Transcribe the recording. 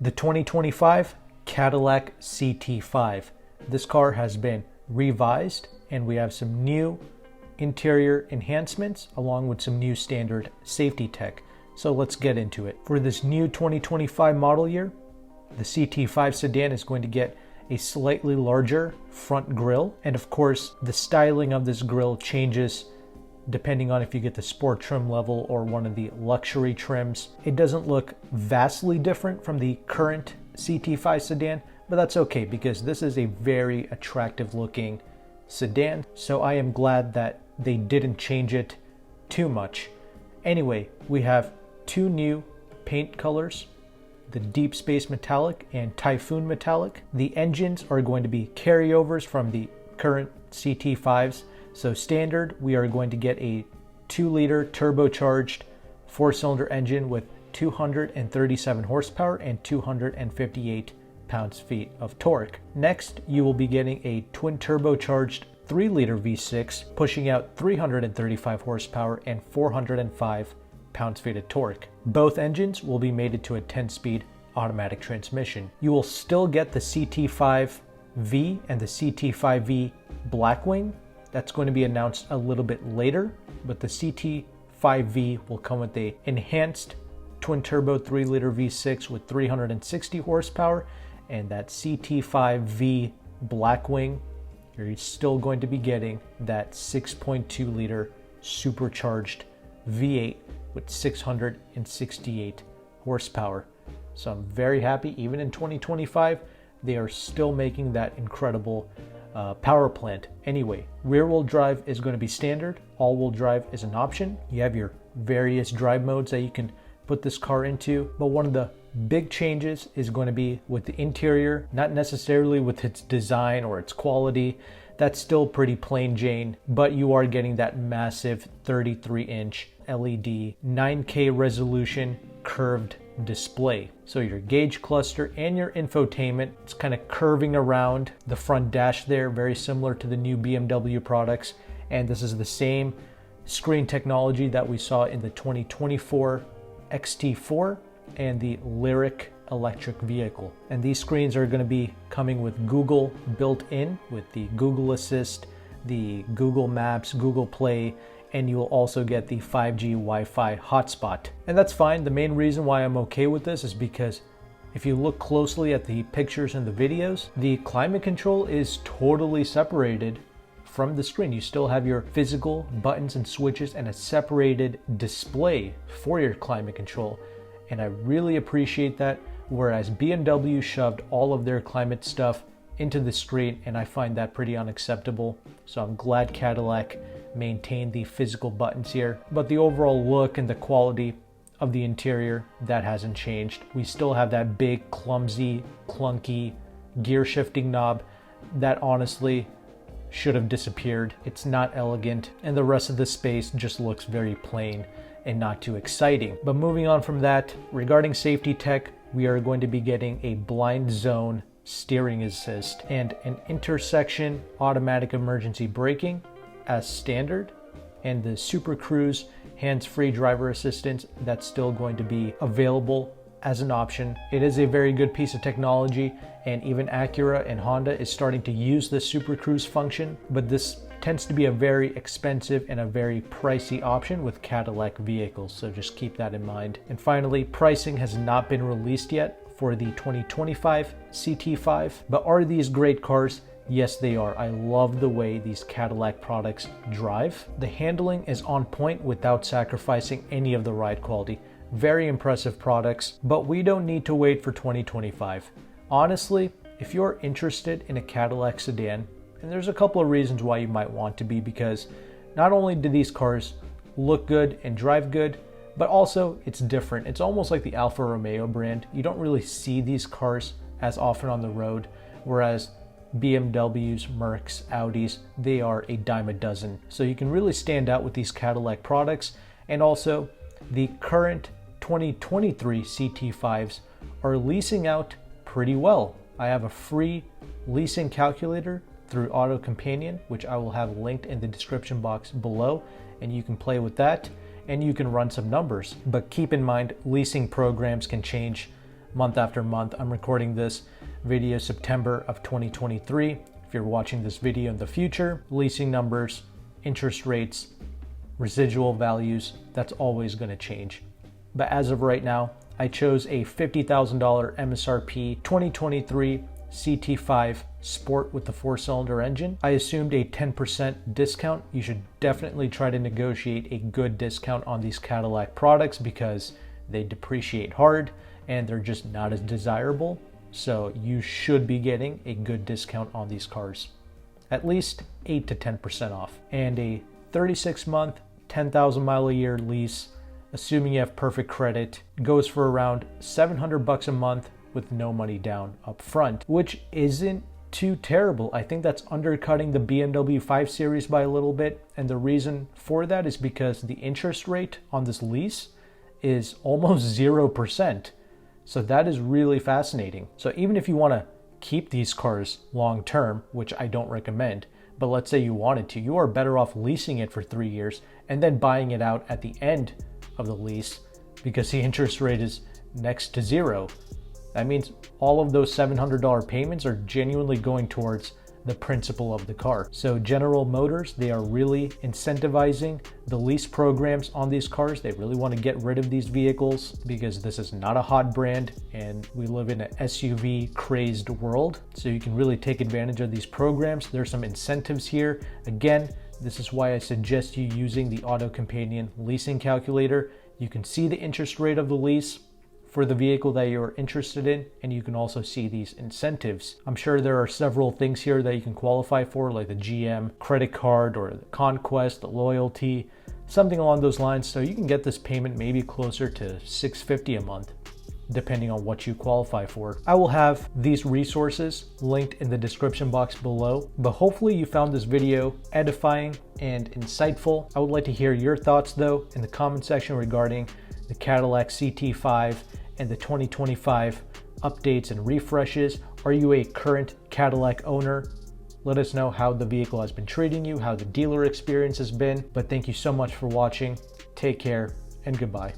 The 2025 Cadillac CT5. This car has been revised and we have some new interior enhancements along with some new standard safety tech. So let's get into it. For this new 2025 model year, the CT5 sedan is going to get a slightly larger front grille, and of course the styling of this grille changes depending on if you get the sport trim level or one of the luxury trims. It doesn't look vastly different from the current CT5 sedan, but that's okay because this is a very attractive looking sedan, so I am glad that they didn't change it too much. Anyway, we have two new paint colors, the Deep Space Metallic and Typhoon Metallic. The engines are going to be carryovers from the current CT5s. So standard, we are going to get a 2-liter turbocharged 4-cylinder engine with 237 horsepower and 258 pounds-feet of torque. Next, you will be getting a twin turbocharged 3-liter V6 pushing out 335 horsepower and 405 pounds-feet of torque. Both engines will be mated to a 10-speed automatic transmission. You will still get the CT5V and the CT5V Blackwing. That's going to be announced a little bit later, but the CT5V will come with a enhanced twin-turbo 3-liter V6 with 360 horsepower, and that CT5V Blackwing, you're still going to be getting that 6.2-liter supercharged V8 with 668 horsepower. So I'm very happy. Even in 2025, they are still making that incredible power plant. Anyway, rear-wheel drive is going to be standard. All-wheel drive is an option. You have your various drive modes that you can put this car into, but one of the big changes is going to be with the interior, not necessarily with its design or its quality. That's still pretty plain Jane, but you are getting that massive 33-inch LED 9K resolution curved display. So your gauge cluster and your infotainment, it's kind of curving around the front dash there, very similar to the new BMW products. And this is the same screen technology that we saw in the 2024 XT4 and the Lyriq electric vehicle. And these screens are going to be coming with Google built in, with the Google Assist, the Google Maps, Google Play, and you will also get the 5G Wi-Fi hotspot. And that's fine. The main reason why I'm okay with this is because if you look closely at the pictures and the videos, the climate control is totally separated from the screen. You still have your physical buttons and switches and a separated display for your climate control. And I really appreciate that, whereas BMW shoved all of their climate stuff into the screen, and I find that pretty unacceptable. So I'm glad Cadillac maintained the physical buttons here, but the overall look and the quality of the interior, that hasn't changed. We still have that big, clumsy, clunky gear shifting knob that honestly should have disappeared. It's not elegant, and the rest of the space just looks very plain and not too exciting. But moving on from that, regarding safety tech, we are going to be getting a blind zone steering assist and an intersection automatic emergency braking as standard, and the Super Cruise hands-free driver assistance, that's still going to be available as an option. It is a very good piece of technology, and even Acura and Honda is starting to use the Super Cruise function, but this tends to be a very expensive and a very pricey option with Cadillac vehicles, so just keep that in mind. And finally, pricing has not been released yet for the 2025 CT5, but are these great cars? Yes, they are. I love the way these Cadillac products drive. The handling is on point without sacrificing any of the ride quality. Very impressive products, but we don't need to wait for 2025. Honestly, if you're interested in a Cadillac sedan, and there's a couple of reasons why you might want to be, because not only do these cars look good and drive good, but also it's different. It's almost like the Alfa Romeo brand. You don't really see these cars as often on the road, whereas BMWs, Mercs, Audis, they are a dime a dozen. So you can really stand out with these Cadillac products. And also the current 2023 CT5s are leasing out pretty well. I have a free leasing calculator through AutoCompanion, which I will have linked in the description box below, and you can play with that and you can run some numbers. But keep in mind, leasing programs can change month after month. I'm recording this video September of 2023. If you're watching this video in the future, leasing numbers, interest rates, residual values, that's always going to change. But as of right now, I chose a $50,000 MSRP 2023 CT5 Sport with the 4-cylinder engine. I assumed a 10% discount. You should definitely try to negotiate a good discount on these Cadillac products because they depreciate hard and they're just not as desirable. So you should be getting a good discount on these cars, at least 8 to 10% off. And a 36-month, 10,000 mile a year lease, assuming you have perfect credit, goes for around $700 a month with no money down up front, which isn't too terrible. I think that's undercutting the BMW 5 Series by a little bit. And the reason for that is because the interest rate on this lease is almost 0%. So that is really fascinating. So even if you want to keep these cars long term, which I don't recommend, but let's say you wanted to, you are better off leasing it for 3 years and then buying it out at the end of the lease because the interest rate is next to zero. That means all of those $700 payments are genuinely going towards the principal of the car. So General Motors, they are really incentivizing the lease programs on these cars. They really want to get rid of these vehicles because this is not a hot brand and we live in an SUV crazed world. So you can really take advantage of these programs. There's some incentives here. Again, this is why I suggest you using the AutoCompanion leasing calculator. You can see the interest rate of the lease for the vehicle that you're interested in, and you can also see these incentives. I'm sure there are several things here that you can qualify for, like the GM credit card or the Conquest, the loyalty, something along those lines. So you can get this payment maybe closer to $650 a month, depending on what you qualify for. I will have these resources linked in the description box below, but hopefully you found this video edifying and insightful. I would like to hear your thoughts though in the comment section regarding the Cadillac CT5 and the 2025 updates and refreshes. Are you a current Cadillac owner? Let us know how the vehicle has been treating you, how the dealer experience has been. But thank you so much for watching. Take care and goodbye.